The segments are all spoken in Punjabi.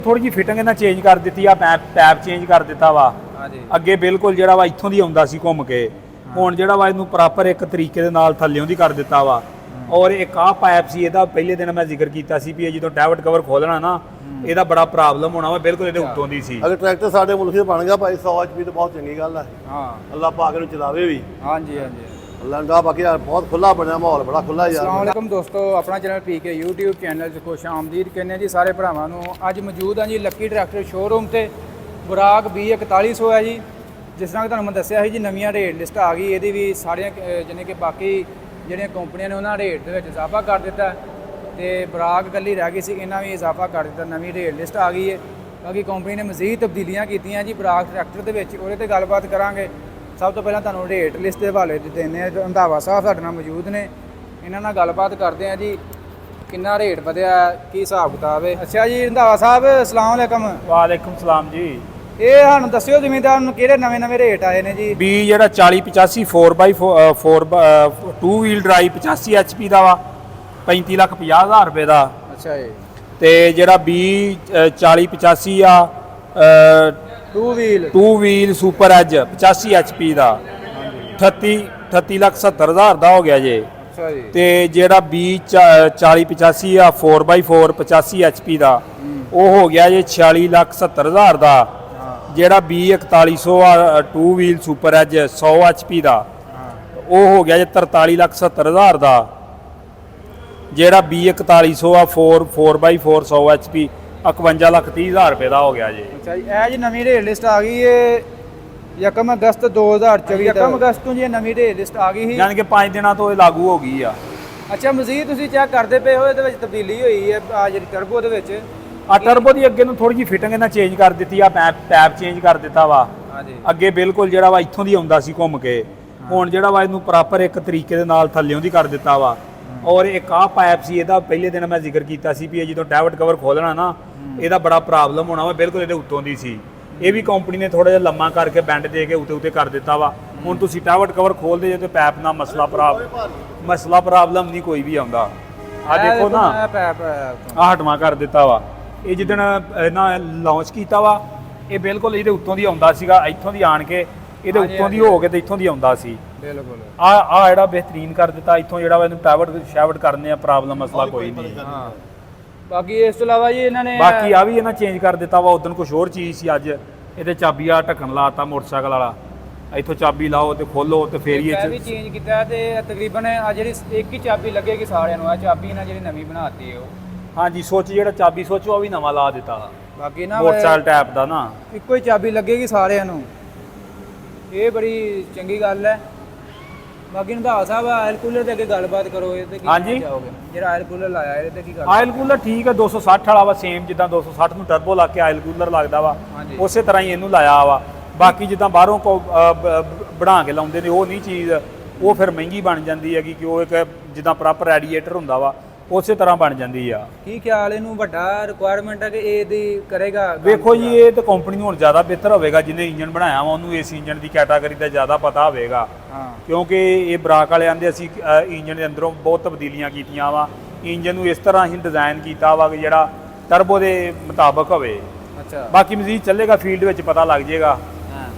ਥੋੜੀ ਜੀ ਫਿਟਿੰਗ ਇਹਨਾਂ ਚੇਂਜ ਕਰ ਦਿੱਤੀ ਆ, ਪੈਪ ਚੇਂਜ ਕਰ ਦਿੱਤਾ ਵਾ। ਹਾਂਜੀ ਅੱਗੇ ਬਿਲਕੁਲ ਜਿਹੜਾ ਵਾ ਇੱਥੋਂ ਦੀ ਆਉਂਦਾ ਸੀ ਘੁੰਮ ਕੇ, ਹੁਣ ਜਿਹੜਾ ਵਾ ਇਹਨੂੰ ਪ੍ਰੋਪਰ ਇੱਕ ਤਰੀਕੇ ਦੇ ਨਾਲ ਥੱਲਿਓਂ ਦੀ ਕਰ ਦਿੱਤਾ ਵਾ। ਔਰ ਇੱਕ ਆਹ ਪਾਈਪ ਸੀ, ਇਹਦਾ ਪਹਿਲੇ ਦਿਨ ਮੈਂ ਜ਼ਿਕਰ ਕੀਤਾ ਸੀ ਵੀ ਇਹ ਜਦੋਂ ਡੈਵਿਡ ਕਵਰ ਖੋਲਣਾ ਨਾ ਇਹਦਾ ਬੜਾ ਪ੍ਰੋਬਲਮ ਹੋਣਾ ਵਾ, ਬਿਲਕੁਲ ਇਹਦੇ ਉੱਤੋਂ ਦੀ ਸੀ। ਅਗਰ ਟਰੈਕਟਰ ਸਾਡੇ ਮੁਲਕ 'ਚ ਬਣ ਗਿਆ ਭਾਈ 100 HP ਤਾਂ ਬਹੁਤ ਚੰਗੀ ਗੱਲ ਹੈ। ਹਾਂ ਅੱਲਾਹ ਪਾਕ ਨੂੰ ਚਲਾਵੇ ਵੀ। ਹਾਂਜੀ ਹਾਂਜੀ ਅੱਲਾਹ ਦਾ ਬਾਕੀ ਯਾਰ ਬਹੁਤ ਖੁੱਲਾ ਬਣਿਆ, ਮਾਹੌਲ ਬੜਾ ਖੁੱਲਾ ਯਾਰ। ਅਸਲਾਮ ਵਾਲੇਕਮ ਦੋਸਤੋ, ਆਪਣਾ ਚੈਨਲ ਪੀਕੇ YouTube ਚੈਨਲ 'ਚ ਖੁਸ਼ ਆਮਦੀਦ ਕਹਿੰਦੇ ਜੀ ਸਾਰੇ ਭਰਾਵਾਂ ਨੂੰ। ਅੱਜ ਮੌਜੂਦ ਹਾਂ ਜੀ ਲੱਕੀ ਟਰੈਕਟਰ ਸ਼ੋਰੂਮ ਤੇ। ਬੁਰਾਕ B4100 ਹੈ ਜੀ। ਜਿਸ ਤਰ੍ਹਾਂ ਕਿ ਤੁਹਾਨੂੰ ਮੈਂ ਦੱਸਿਆ ਸੀ ਜੀ, ਨਵੀਆਂ ਰੇਟ ਲਿਸਟ ਆ ਗਈ ਇਹਦੀ ਵੀ। ਸਾਰੀਆਂ ਜਿਵੇਂ ਕਿ ਬਾਕੀ ਜਿਹੜੀਆਂ ਕੰਪਨੀਆਂ ਨੇ ਉਹਨਾਂ ਰੇਟ ਦੇ ਵਿੱਚ ਇਜ਼ਾਫਾ ਕਰ ਦਿੱਤਾ ਤੇ ਬੁਰਾਕ ਇਕੱਲੀ ਰਹਿ ਗਈ ਸੀ, ਇਹਨਾਂ ਵੀ ਇਜ਼ਾਫਾ ਕਰ ਦਿੱਤਾ। ਨਵੀਂ ਰੇਟ ਲਿਸਟ ਆ ਗਈ ਹੈ। ਬਾਕੀ ਕੰਪਨੀ ਨੇ ਮਜ਼ੀਦ ਤਬਦੀਲੀਆਂ ਕੀਤੀਆਂ ਜੀ ਬੁਰਾਕ ਟਰੈਕਟਰ ਦੇ ਵਿੱਚ, ਉਹਦੇ ਤੇ ਗੱਲਬਾਤ ਕਰਾਂਗੇ। ਸਭ ਤੋਂ ਪਹਿਲਾਂ ਤੁਹਾਨੂੰ ਰੇਟ ਲਿਸਟ ਦੇ ਹਵਾਲੇ ਦਿੰਦੇ ਆ। ਰੰਧਾਵਾ ਸਾਹਿਬ ਸਾਡੇ ਨਾਲ ਮੌਜੂਦ ਨੇ, ਇਹਨਾਂ ਨਾਲ ਗੱਲਬਾਤ ਕਰਦੇ ਆ ਜੀ ਕਿੰਨਾ ਰੇਟ ਵਧਿਆ, ਕੀ ਹਿਸਾਬ ਕਿਤਾਬ ਹੈ। ਅੱਛਾ ਜੀ ਰੰਧਾਵਾ ਸਾਹਿਬ, ਅਸਲਾਮ ਵਾਲੇਕਮ। ਵਾਲੇਕੁਮ ਸਲਾਮ ਜੀ। ਇਹ ਸਾਨੂੰ ਦੱਸਿਓ ਜ਼ਿਮੀਂਦਾਰ ਨੂੰ ਕਿਹੜੇ ਨਵੇਂ ਰੇਟ ਆਏ ਨੇ ਜੀ। ਬੀ ਜਿਹੜਾ 4085 4x4 2 ਵੀਲ ਡਰਾਈਵ 85 HP ਦਾ ਵਾ, 35,50,000 ਰੁਪਏ ਦਾ। ਅੱਛਾ ਜੀ। ਤੇ ਜਿਹੜਾ ਬੀ 4085 ਆ 2 ਵੀਲ ਸੁਪਰ ਐਜ 85 HP ਦਾ 38,70,000 ਦਾ ਹੋ ਗਿਆ ਜੇ। ਅੱਛਾ ਜੀ। ਤੇ ਜਿਹੜਾ ਬੀ 4085 ਆ 4x4 85 HP ਦਾ ਉਹ ਹੋ ਗਿਆ ਜੇ 46,70,000 ਦਾ। ਜਿਹੜਾ ਬੀ 4100 ਆ 2 ਵੀਲ ਸੁਪਰ ਐਜ 100 HP ਦਾ ਉਹ ਹੋ ਗਿਆ ਜੇ 43,70,000 ਦਾ। ਜਿਹੜਾ ਬੀ 4100 ਆ 4x4 100 HP 51,30,000 ਰੁਪਏ ਦਾ ਹੋ ਗਿਆ ਜੀ। ਅੱਛਾ ਜੀ। ਇਹ ਜੀ ਨਵੀਂ ਰੇਟ ਲਿਸਟ ਆ ਗਈ ਏ 1 ਅਗਸਤ 2024 1 ਅਗਸਤ ਤੋਂ ਜੀ ਨਵੀਂ ਰੇਟ ਲਿਸਟ ਆ ਗਈ ਸੀ, ਯਾਨੀ ਕਿ 5 ਦਿਨਾਂ ਤੋਂ ਇਹ ਲਾਗੂ ਹੋ ਗਈ ਆ। ਅੱਛਾ ਮਜ਼ੀਦ ਤੁਸੀਂ ਚੈੱਕ ਕਰਦੇ ਪਏ ਹੋ ਇਹਦੇ ਵਿੱਚ ਤਬਦੀਲੀ ਹੋਈ ਹੈ ਆ ਜਿਹੜੀ ਟਰਬੋ ਦੇ ਵਿੱਚ। ਆ ਟਰਬੋ ਦੀ ਅੱਗੇ ਨੂੰ ਥੋੜੀ ਜੀ ਫਿਟਿੰਗ ਇਹਨਾਂ ਚੇਂਜ ਕਰ ਦਿੱਤੀ ਆ, ਪੈਪ ਚੇਂਜ ਕਰ ਦਿੱਤਾ ਵਾ। ਹਾਂਜੀ। ਅੱਗੇ ਬਿਲਕੁਲ ਜਿਹੜਾ ਵਾ ਇੱਥੋਂ ਦੀ ਆਉਂਦਾ ਸੀ ਘੁੰਮ ਕੇ, ਹੁਣ ਜਿਹੜਾ ਵਾ ਇਹਨੂੰ ਪ੍ਰੋਪਰ ਇੱਕ ਤਰੀਕੇ ਦੇ ਨਾਲ ਥੱਲਿਓਂ ਦੀ ਕਰ ਦਿੱਤਾ ਵਾ। ਔਰ ਇੱਕ ਆਹ ਪਾਈਪ ਸੀ, ਇਹਦਾ ਪਹਿਲੇ ਦਿਨ ਮੈਂ ਜ਼ਿਕਰ ਕੀਤਾ ਸੀ ਵੀ ਇਹ ਜਦੋਂ ਡੈਵਿਡ ਕਵਰ ਖੋਲਣਾ ਨਾ ਇਹਦਾ ਬੜਾ ਪ੍ਰੋਬਲਮ ਹੋਣਾ ਵਾ, ਬਿਲਕੁਲ ਇਹਦੇ ਉੱਤੋਂ ਦੀ ਸੀ। ਇਹ ਵੀ ਕੰਪਨੀ ਨੇ ਥੋੜਾ ਜਿਹਾ ਲੰਮਾ ਕਰਕੇ ਬੈਂਡ ਦੇ ਕੇ ਉੱਤੇ ਕਰ ਦਿੱਤਾ ਵਾ। ਹੁਣ ਤੁਸੀਂ ਡੈਵਿਡ ਕਵਰ ਖੋਲਦੇ ਜੇ ਤੇ ਪੈਪ ਨਾਲ ਮਸਲਾ ਪ੍ਰੋਬਲਮ ਨਹੀਂ ਕੋਈ ਵੀ ਆਉਂਦਾ। ਆ ਦੇਖੋ ਨਾ ਆਹ ਹਟਵਾ ਕਰ ਦਿੱਤਾ ਵਾ। ਇਹ ਜਿੱਦਣ ਇਹਨਾਂ ਲਾਂਚ ਕੀਤਾ ਵਾ ਇਹ ਬਿਲਕੁਲ ਇਹਦੇ ਉੱਤੋਂ ਦੀ ਆਉਂਦਾ ਸੀਗਾ, ਇੱਥੋਂ ਦੀ ਆਣ ਕੇ ਇਹਦੇ ਉੱਤੋਂ ਦੀ ਹੋ ਕੇ ਤੇ ਇੱਥੋਂ ਦੀ ਆਉਂਦਾ ਸੀ। ਬਿਲਕੁਲ ਆ ਜਿਹੜਾ ਬਿਹਤਰੀਨ ਕਰ ਦਿੱਤਾ ਇੱਥੋਂ, ਜਿਹੜਾ ਵਾ ਇਹਨੂੰ ਸ਼ੈਵਟ ਕਰਨੇ ਆ, ਪ੍ਰੋਬਲਮ ਮਸਲਾ ਕੋਈ ਨਹੀਂ। ਹਾਂ। ਬਾਕੀ ਇਸ ਤੋਂ ਇਲਾਵਾ ਜੀ ਇਹਨਾਂ ਨੇ ਬਾਕੀ ਆ ਵੀ ਇਹਨਾਂ ਚੇਂਜ ਕਰ ਦਿੱਤਾ ਵਾ। ਉਦੋਂ ਕੁਝ ਹੋਰ ਚੀਜ਼ ਸੀ, ਅੱਜ ਇਹਦੇ ਚਾਬੀ ਆ ਢੱਕਣ ਲਾਤਾ ਮੋਟਰਸਾਈਕਲ ਵਾਲਾ। ਇੱਥੋਂ ਚਾਬੀ ਲਾਓ ਤੇ ਖੋਲੋ ਤੇ ਫੇਰ ਇਹ ਵੀ ਚੇਂਜ ਕੀਤਾ ਤੇ ਤਕਰੀਬਨ ਆ ਜਿਹੜੀ ਇੱਕ ਹੀ ਚਾਬੀ ਲੱਗੇਗੀ ਸਾਰਿਆਂ ਨੂੰ। ਆ ਚਾਬੀ ਇਹਨਾਂ ਜਿਹੜੀ ਨਵੀਂ ਬਣਾਤੀ ਹੈ ਉਹ। ਹਾਂਜੀ, ਸੋਚ ਜਿਹੜਾ ਚਾਬੀ ਸੋਚ ਉਹ ਵੀ ਨਵਾਂ ਲਾ ਦਿੱਤਾ ਬਾਕੀ ਨਾ ਮੋਟਰਸਾਈਕਲ ਟੈਪ ਦਾ ਨਾ ਇੱਕੋ ਹੀ ਚਾਬੀ ਲੱਗੇਗੀ ਸਾਰਿਆਂ ਨੂੰ, ਇਹ ਬੜੀ ਚੰਗੀ ਗੱਲ ਹੈ। ਬਾਕੀ ਰੰਧਾਵਾ ਸਾਹਿਬ ਆਇਲ ਕੂਲਰ ਦੇ ਅੱਗੇ ਗੱਲਬਾਤ ਕਰੋ, ਇਹਦੇ ਕੀ ਹਾਂਜੀ। ਚਾਹੋਗੇ ਜਿਹੜਾ ਆਇਲ ਕੂਲਰ ਲਾਇਆ ਇਹਦੇ ਤੇ ਕੀ ਗੱਲ। ਆਇਲ ਕੂਲਰ ਠੀਕ ਹੈ 260 ਵਾਲਾ ਵਾ, ਸੇਮ ਜਿੱਦਾਂ 260 ਨੂੰ ਟਰਬੋ ਲਾ ਕੇ ਆਇਲ ਕੂਲਰ ਲੱਗਦਾ ਵਾ ਉਸੇ ਤਰ੍ਹਾਂ ਹੀ ਇਹਨੂੰ ਲਾਇਆ ਵਾ। ਬਾਕੀ ਜਿੱਦਾਂ ਬਾਹਰੋਂ ਬਣਾ ਕੇ ਲਾਉਂਦੇ ਨੇ ਉਹ ਨਹੀਂ ਚੀਜ਼, ਉਹ ਫਿਰ ਮਹਿੰਗੀ ਬਣ ਜਾਂਦੀ ਹੈ ਕਿ ਉਹ ਇੱਕ ਜਿੱਦਾਂ ਪ੍ਰੋਪਰ ਰੈਡੀਏਟਰ ਹੁੰਦਾ ਵਾ ਉਸੇ ਤਰ੍ਹਾਂ ਬਣ ਜਾਂਦੀ ਆ। ਕੀ ਖਿਆਲ ਇਹਨੂੰ ਵੱਡਾ ਰਿਕੁਆਇਰਮੈਂਟ ਹੈ ਕਿ ਇਹਦੀ ਕਰੇਗਾ? ਵੇਖੋ ਜੀ, ਇਹ ਤਾਂ ਕੰਪਨੀ ਨੂੰ ਹੁਣ ਜ਼ਿਆਦਾ ਬਿਹਤਰ ਹੋਵੇਗਾ, ਜਿਹਨੇ ਇੰਜਨ ਬਣਾਇਆ ਵਾ ਉਹਨੂੰ ਇਸ ਇੰਜਨ ਦੀ ਕੈਟਾਗਰੀ ਦਾ ਜ਼ਿਆਦਾ ਪਤਾ ਹੋਵੇਗਾ। ਕਿਉਂਕਿ ਇਹ ਬਰਾਕ ਵਾਲੇ ਆਂਦੇ ਅਸੀਂ ਇੰਜਨ ਦੇ ਅੰਦਰੋਂ ਬਹੁਤ ਤਬਦੀਲੀਆਂ ਕੀਤੀਆਂ ਵਾ, ਇੰਜਨ ਨੂੰ ਇਸ ਤਰ੍ਹਾਂ ਹੀ ਡਿਜ਼ਾਈਨ ਕੀਤਾ ਵਾ ਕਿ ਜਿਹੜਾ ਟਰਬੋ ਦੇ ਮੁਤਾਬਕ ਹੋਵੇ। ਅੱਛਾ। ਬਾਕੀ ਮਜ਼ੀਦ ਚੱਲੇਗਾ, ਫੀਲਡ ਵਿੱਚ ਪਤਾ ਲੱਗ ਜਾਏਗਾ।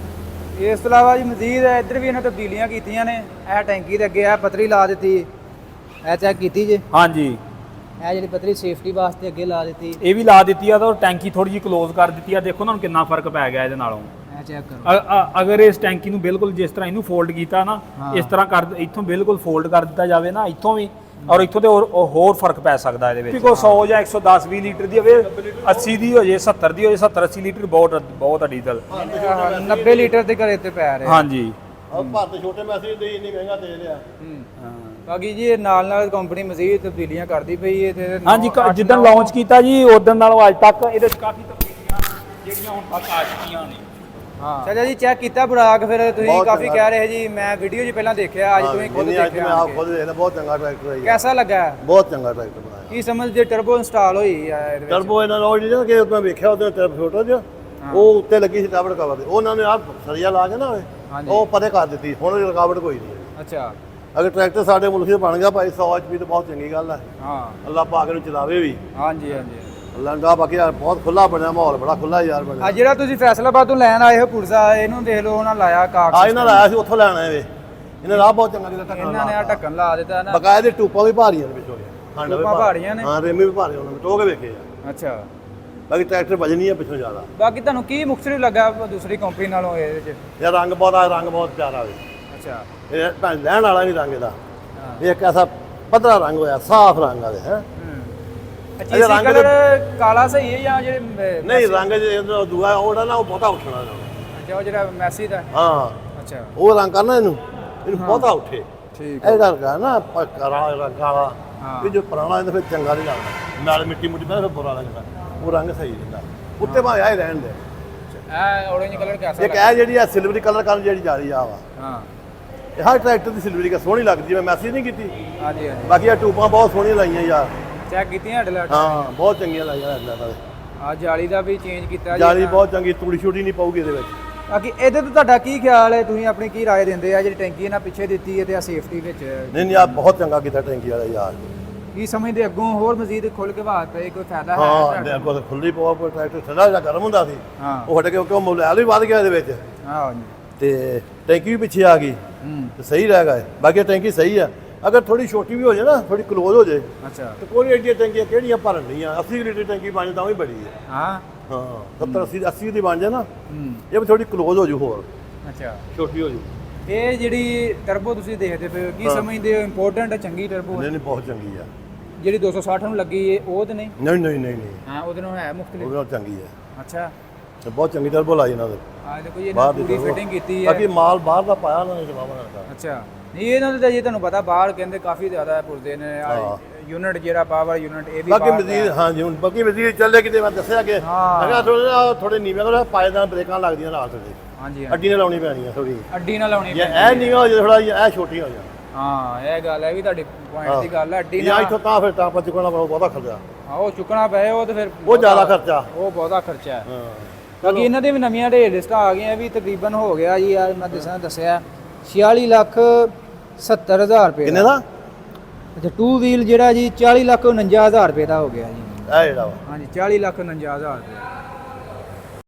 ਇਸ ਤੋਂ ਇਲਾਵਾ ਜੀ ਮਜ਼ੀਦ ਇੱਧਰ ਵੀ ਇਹਨਾਂ ਤਬਦੀਲੀਆਂ ਕੀਤੀਆਂ ਨੇ। ਇਹ ਟੈਂਕੀ ਦੇ ਅੱਗੇ ਆ ਪਤਰੀ ਲਾ ਦਿੱਤੀ, ਇਹ ਚੈੱਕ ਕੀਤੀ ਜੇ। ਹਾਂਜੀ। ਇਹ ਜਿਹੜੀ ਪਤਰੀ ਸੇਫਟੀ ਵਾਸਤੇ ਅੱਗੇ ਲਾ ਦਿੱਤੀ, ਇਹ ਵੀ ਲਾ ਦਿੱਤੀ ਆ। ਤਾਂ ਟੈਂਕੀ ਥੋੜੀ ਜਿਹੀ ਕਲੋਜ਼ ਕਰ ਦਿੱਤੀ ਆ। ਦੇਖੋ ਨਾ ਕਿੰਨਾ ਫਰਕ ਪੈ ਗਿਆ ਇਹਦੇ ਨਾਲੋਂ। ਇਹ ਚੈੱਕ ਕਰੋ। ਅਗਰ ਇਸ ਟੈਂਕੀ ਨੂੰ ਬਿਲਕੁਲ ਜਿਸ ਤਰ੍ਹਾਂ ਇਹਨੂੰ ਫੋਲਡ ਕੀਤਾ ਨਾ, ਇਸ ਤਰ੍ਹਾਂ ਕਰ ਇੱਥੋਂ ਬਿਲਕੁਲ ਫੋਲਡ ਕਰ ਦਿੱਤਾ ਜਾਵੇ ਨਾ ਇੱਥੋਂ ਵੀ, ਔਰ ਇੱਥੋਂ ਤੇ ਹੋਰ ਫਰਕ ਪੈ ਸਕਦਾ ਇਹਦੇ ਵਿੱਚ। ਕੋਈ 100 ਜਾਂ 110 20 ਲੀਟਰ ਦੀ ਹੋਵੇ, 80 ਦੀ ਹੋ ਜੇ, 70 ਦੀ ਹੋ ਜੇ, 70 80 ਲੀਟਰ ਬਹੁਤ ਆ ਡੀਜ਼ਲ। 90 ਲੀਟਰ ਦੇ ਘਰੇ ਤੇ ਪੈ ਰਿਹਾ। ਹਾਂਜੀ। ਭਾਰਤ ਛੋਟੇ ਮੈਸੇਜ ਦੇ ਇੰਨੀ ਮਹਿੰਗਾ ਤੇਲ ਆ। ਬਾਕੀ ਜੀ ਨਾਲ ਕੰਪਨੀ ਮਜ਼ੀਦ ਤਬਦੀਲੀਆਂ ਕਰਦੀ ਪਈ ਹੈ ਤੇ ਹਾਂਜੀ, ਜਿੱਦਣ ਲਾਂਚ ਕੀਤਾ ਜੀ ਉਦੋਂ ਨਾਲੋਂ ਅੱਜ ਤੱਕ ਇਹਦੇ ਵਿੱਚ ਕਾਫੀ ਤਬਦੀਲੀਆਂ ਜਿਹੜੀਆਂ ਹੁਣ ਤੱਕ ਆ ਚੁੱਕੀਆਂ ਨੇ। ਚਲੋ ਜੀ ਚੈੱਕ ਕੀਤਾ ਬੁਰਾਕ, ਫਿਰ ਤੁਸੀਂ ਕਾਫੀ ਕਹਿ ਰਹੇ ਜੀ ਮੈਂ ਵੀਡੀਓ 'ਚ ਪਹਿਲਾਂ ਦੇਖਿਆ, ਅੱਜ ਤੁਸੀਂ ਖੁਦ ਦੇਖਿਆ। ਮੈਂ ਆਪ ਖੁਦ ਦੇਖਦਾ, ਬਹੁਤ ਚੰਗਾ ਟਰੈਕਟਰ ਹੈ। ਕਿਹਦਾ ਲੱਗਾ? ਬਹੁਤ ਚੰਗਾ ਟਰੈਕਟਰ ਬਣਾਇਆ। ਕੀ ਸਮਝਦੇ ਟਰਬੋ ਇੰਸਟਾਲ ਹੋਈ ਆ ਇਹਦੇ ਵਿੱਚ? ਟਰਬੋ ਇਹਨਾਂ ਨੂੰ ਜਿਹੜਾ ਕਿ ਮੈਂ ਵੇਖਿਆ ਉਹਦੇ ਫੋਟੋ 'ਚ ਉਹ ਉੱਤੇ ਲੱਗੀ ਸੀ ਟਾਵਰ ਕਵਰ ਦੇ, ਉਹਨਾਂ ਨੇ ਆਹ ਸਰੀਆ ਲਾ ਕੇ ਨਾ ਉਹ ਪਰੇ ਕਰ ਦਿੱਤੀ, ਹੁਣ ਰੁਕਾਵਟ ਕੋਈ ਨਹੀਂ। ਅੱਛਾ। ਅਗਰ ਟਰੈਕਟਰ ਸਾਡੇ ਮੁਲਕ 'ਚ ਬਣ ਗਿਆ ਭਾਈ 100 HP ਤਾਂ ਬਹੁਤ ਚੰਗੀ ਗੱਲ ਹੈ। ਹਾਂ। ਅੱਲਾਹ ਪਾਕ ਨੂੰ ਚਲਾਵੇ ਵੀ। ਹਾਂਜੀ ਹਾਂਜੀ। ਲੰਗਾ ਬਾਕੀ ਯਾਰ ਬਹੁਤ ਖੁੱਲਾ ਬਣਿਆ, ਮਾਹੌਲ ਬੜਾ ਖੁੱਲਾ ਯਾਰ ਬਣਿਆ। ਆ ਜਿਹੜਾ ਤੁਸੀਂ ਫੈਸਲਾਬਾਦ ਤੋਂ ਲੈਣ ਆਏ ਹੋ ਪੁਰਜ਼ਾ, ਇਹਨੂੰ ਦੇਖ ਲਓ ਉਹਨਾਂ ਲਾਇਆ ਕਾਕ ਆ ਇਹਨਾਂ ਦਾ ਆਇਆ ਸੀ ਉੱਥੋਂ ਲੈਣ ਆਏ ਵੇ, ਇਹਨੇ ਰਾਹ ਬਹੁਤ ਚੰਗਾ ਕੀਤਾ, ਢੱਕਣ ਇਹਨਾਂ ਨੇ ਆ ਢੱਕਣ ਲਾ ਦਿੱਤਾ ਨਾ। ਬਕਾਇਆ ਦੇ ਟੂਪਾਂ ਵੀ ਭਾਰੀਆਂ ਨੇ ਵਿਚੋਲੇ, ਟੂਪਾਂ ਭਾਰੀਆਂ ਨੇ? ਹਾਂ ਰੇਮੀ ਵੀ ਭਾਰੇ, ਉਹਨਾਂ ਨੇ ਟੋਹ ਕੇ ਵੇਖੇ ਆ। ਅੱਛਾ, ਬਾਕੀ ਟਰੈਕਟਰ ਵਜਨੀ ਆ ਪਿੱਛੋਂ ਜ਼ਿਆਦਾ। ਬਾਕੀ ਤੁਹਾਨੂੰ ਕੀ ਮੁਖਤਲਿਫ ਲੱਗਾ ਦੂਸਰੀ ਕੰਪਨੀ ਨਾਲੋਂ ਇਹਦੇ ਵਿੱਚ? ਇਹ ਰੰਗ ਬਹੁਤ ਆ, ਰੰਗ ਬਹੁਤ ਪਿਆਰਾ ਵੇ। ਅੱਛਾ, ਇਹ ਭੈਣ ਲੈਣ ਵਾਲਾ ਵੀ ਰੰਗ ਇਹਦਾ, ਇਹ ਇੱਕ ਐਸਾ ਪੱਧਰਾ ਰੰਗ ਹੋਇਆ, ਸਾਫ਼ ਰੰਗ ਆ ਦੇ ਹੈ। ਚੀਜ਼ੀ ਕਲਰ ਕਾਲਾ ਸਹੀ ਹੈ ਜਾਂ ਜਿਹੜੇ ਨਹੀਂ ਰੰਗ ਜਿਹੜਾ ਦੂਆ ਉਹਦਾ ਨਾ ਉਹ ਬਹੁਤਾ ਉੱਠਣਾ ਨਾ। ਅੱਛਾ, ਉਹ ਜਿਹੜਾ ਮੈਸੀ ਦਾ? ਹਾਂ ਅੱਛਾ, ਉਹ ਰੰਗ ਕਰਨਾ ਇਹਨੂੰ ਬਹੁਤਾ ਉੱਠੇ। ਠੀਕ ਇਹ ਰੰਗ ਨਾ ਕਰਾ ਰੰਗ ਵਾਲਾ ਹਾਂ। ਵੀ ਜੋ ਪੁਰਾਣਾ ਇਹਦਾ ਫਿਰ ਚੰਗਾ ਨਹੀਂ ਲੱਗਦਾ, ਨਾਲ ਮਿੱਟੀ ਮੁੱਟੀ ਪੈ ਫਿਰ ਬੁਰਾ ਲੱਗਦਾ। ਉਹ ਰੰਗ ਸਹੀ ਰਹਿੰਦਾ, ਉੱਤੇ ਭਾਵੇਂ ਆਏ ਰਹਿਣ ਦੇ। ਇਹ ਔਰੇਂਜ ਕਲਰ ਕਿਹਦਾ ਇੱਕ ਇਹ ਜਿਹੜੀ ਆ ਸਿਲਵਰੀ ਕਲਰ ਕਰਨ ਜਿਹੜੀ ਜਾ ਰਹੀ ਆ ਵਾ, ਹਾਂ, ਇਹ ਹਰ ਟਰੈਕਟਰ ਦੀ ਸਿਲਵਰੀ ਕਾ ਸੋਹਣੀ ਲੱਗਦੀ, ਮੈਂ ਮੈਸੇਜ ਨਹੀਂ ਕੀਤੀ। ਹਾਂਜੀ ਹਾਂਜੀ, ਬਾਕੀ ਆ ਟੂਪਾਂ ਬਹੁਤ ਸੋਹਣੀਆਂ ਲਾਈਆਂ ਯਾਰ। ਚੈੱਕ ਕੀਤੀਆਂ ਹੈਡਲਾਈਟ? ਹਾਂ ਬਹੁਤ ਚੰਗੀਆਂ ਲਾਈਆਂ ਹੈਡਲਾਈਟਾਂ ਦੇ। ਆ ਜਾਲੀ ਦਾ ਵੀ ਚੇਂਜ ਕੀਤਾ ਜਾਲੀ ਬਹੁਤ ਚੰਗੀ, ਤੂੜੀ ਛੋਟੀ ਨਹੀਂ ਪਾਉਗੀ ਇਹਦੇ ਵਿੱਚ। ਬਾਕੀ ਇਹਦੇ ਤੇ ਤੁਹਾਡਾ ਕੀ ਖਿਆਲ ਹੈ, ਤੁਸੀਂ ਆਪਣੀ ਕੀ ਰਾਏ ਦਿੰਦੇ ਆ ਜਿਹੜੀ ਟੈਂਕੀ ਇਹਨਾਂ ਪਿੱਛੇ ਦਿੱਤੀ ਹੈ ਤੇ ਆ ਸੇਫਟੀ ਵਿੱਚ ਨਹੀਂ ਨਹੀਂ ਆ ਬਹੁਤ ਚੰਗਾ ਕੀਤਾ ਟੈਂਕੀ ਵਾਲਾ ਯਾਰ। ਕੀ ਸਮਝਦੇ ਅੱਗੋਂ ਹੋਰ ਮਜ਼ੀਦ ਖੁੱਲ ਕੇ ਬਾਤ ਪਏ, ਕੋਈ ਫਾਇਦਾ ਹੈ ਹਾਂ ਤੁਹਾਡਾ? ਦੇਖੋ ਖੁੱਲੀ ਪਵਾ ਕੋਈ ਟਰੈਕਟਰ ਠੰਡਾ ਜਿਹੜਾ ਗਰਮ ਹੁੰਦਾ ਸੀ, ਹਾਂ ਉਹ ਹਟ ਕੇ ਕਿਉਂ ਮੁੱਲ ਵੀ ਵੱਧ ਗਿਆ ਇਹਦੇ ਵਿੱਚ, ਹਾਂ ਜੀ, ਤੇ ਟੈਂਕੀ ਵੀ ਪਿੱਛੇ ਆ ਗਈ ਹੂੰ, ਤੇ ਸਹੀ ਰਹਿ ਗਿਆ। ਬਾਕੀ ਟੈਂਕੀ ਸਹੀ ਆ, ਅਗਰ ਥੋੜੀ ਛੋਟੀ ਵੀ ਹੋ ਜਾਏ ਨਾ, ਥੋੜੀ ਕਲੋਜ਼ ਹੋ ਜਾਏ ਅੱਛਾ, ਤੇ ਕੋਈ ਐਡੀਆਂ ਟੈਂਕੀਆਂ ਕਿਹੜੀਆਂ ਭਰਨ ਦੀਆਂ, 80 ਲੀਟਰ ਟੈਂਕੀ ਬਣ ਤਾਂ ਵੀ ਬੜੀ ਹੈ। ਹਾਂ, ਹਾਂ 70 80 ਦੀ ਬਣ ਜਾਏ ਨਾ, ਹੂੰ, ਇਹ ਵੀ ਥੋੜੀ ਕਲੋਜ਼ ਹੋ ਜੂ, ਹੋਰ ਅੱਛਾ। ਛੋਟੀ ਹੋ ਜੂ। ਇਹ ਜਿਹੜੀ ਟਰਬੋ ਤੁਸੀਂ ਦੇਖਦੇ ਪਏ ਹੋ, ਕੀ ਸਮਝਦੇ ਹੋ ਇੰਪੋਰਟੈਂਟ ਹੈ, ਚੰਗੀ ਟਰਬੋ ਨਹੀਂ ਨਹੀਂ ਬਹੁਤ ਚੰਗੀ ਆ। ਜਿਹੜੀ 260 ਨੂੰ ਲੱਗੀ ਹੈ ਉਹ ਤੇ ਨਹੀਂ? ਨਹੀਂ ਨਹੀਂ ਨਹੀਂ ਨਹੀਂ ਹਾਂ, ਉਹਦੇ ਨਾਲ ਹੈ ਮੁਖਤਲਿਫ? ਉਹ ਚੰਗੀ ਹੈ, ਅੱਛਾ, ਤੇ ਬਹੁਤ ਚੰਗੀ ਟਰਬੋ ਲਾਈ ਇਹਨਾਂ ਦੇ। ਆ ਦੇਖੋ ਜੀ, ਇਹਨਾਂ ਬਾਹਰ ਪੂਰੀ ਦੀ ਫਿਟਿੰਗ ਕੀਤੀ ਹੈ। ਬਾਕੀ ਮਾਲ ਬਾਹਰ ਦਾ ਪਾਇਆ ਉਹਨਾਂ ਨੇ ਜਵਾਬ ਨਾਲ। ਅੱਛਾ, ਨਹੀਂ ਇਹਨਾਂ ਦੇ ਤਾਂ ਜੀ ਤੁਹਾਨੂੰ ਪਤਾ ਬਾਹਰ ਕਹਿੰਦੇ ਕਾਫੀ ਜ਼ਿਆਦਾ ਪੁਰਦੇ ਨੇ ਯੂਨਿਟ, ਜਿਹੜਾ ਪਾਵਰ ਯੂਨਿਟ ਇਹ ਵੀ ਬਾਕੀ ਬਾਹਰ ਦਾ ਮਜ਼ੀਦ ਹਾਂ ਜੀ, ਹੁਣ ਬਾਕੀ ਮਜ਼ੀਦ ਚੱਲੇ ਕਿਤੇ ਮੈਂ ਦੱਸਿਆ ਕਿ ਹਾਂ। ਅਗਰ ਥੋੜੇ ਨੀਵੇਂ ਕੋਲ ਪਾਇਦਾਨ ਬ੍ਰੇਕਾਂ ਲੱਗਦੀਆਂ ਨਾਲ ਥੋੜੀ, ਹਾਂਜੀ, ਅੱਡੀ ਨਾਲ ਲਾਉਣੀ ਪੈਣੀ ਆ ਥੋੜੀ। ਅੱਡੀ ਨਾਲ ਲਾਉਣੀ ਜੇ ਇਹ ਨੀਵਾਂ ਹੋ ਜਾਏ ਥੋੜਾ ਜਿਹਾ, ਇਹ ਛੋਟੀ ਹੋ ਜਾਏ। ਹਾਂ, ਇਹ ਗੱਲ ਹੈ ਵੀ ਤੁਹਾਡੀ ਪੁਆਇੰਟ ਦੀ ਗੱਲ ਹੈ, ਅੱਡੀ ਜਾਂ ਨਾਲ ਇੱਥੋਂ ਤਾਂ ਫਿਰ ਟਾਪਾ ਚੁੱਕਣਾ ਬਹੁਤਾ ਖਰਚਾ, ਹਾਂ, ਉਹ ਚੁੱਕਣਾ ਪਏ ਉਹ ਤੇ ਫਿਰ ਉਹ ਜ਼ਿਆਦਾ ਖਰਚਾ। ਉਹ ਬਹੁਤਾ ਖਰਚਾ ਹੈ। ਹਾਂ ਬਾਕੀ ਇਹਨਾਂ ਦੇ ਵੀ ਨਵੀਆਂ ਰੇਟ ਲਿਸਟਾਂ ਆ ਗਈਆਂ, ਵੀ ਤਕਰੀਬਨ ਹੋ ਗਿਆ ਜੀ ਯਾਰ, ਮੈਂ ਦੱਸਿਆ 46,70,000 ਰੁਪਏ ਕਿੰਨੇ ਦਾ? ਅੱਛਾ, 2 ਵੀਲ ਜਿਹੜਾ ਜੀ 40,49,000 ਰੁਪਏ ਦਾ ਹੋ ਗਿਆ ਜੀ। ਇਹ ਜਿਹੜਾ ਵਾ ਹਾਂਜੀ, 40,49,000 ਰੁਪਏ।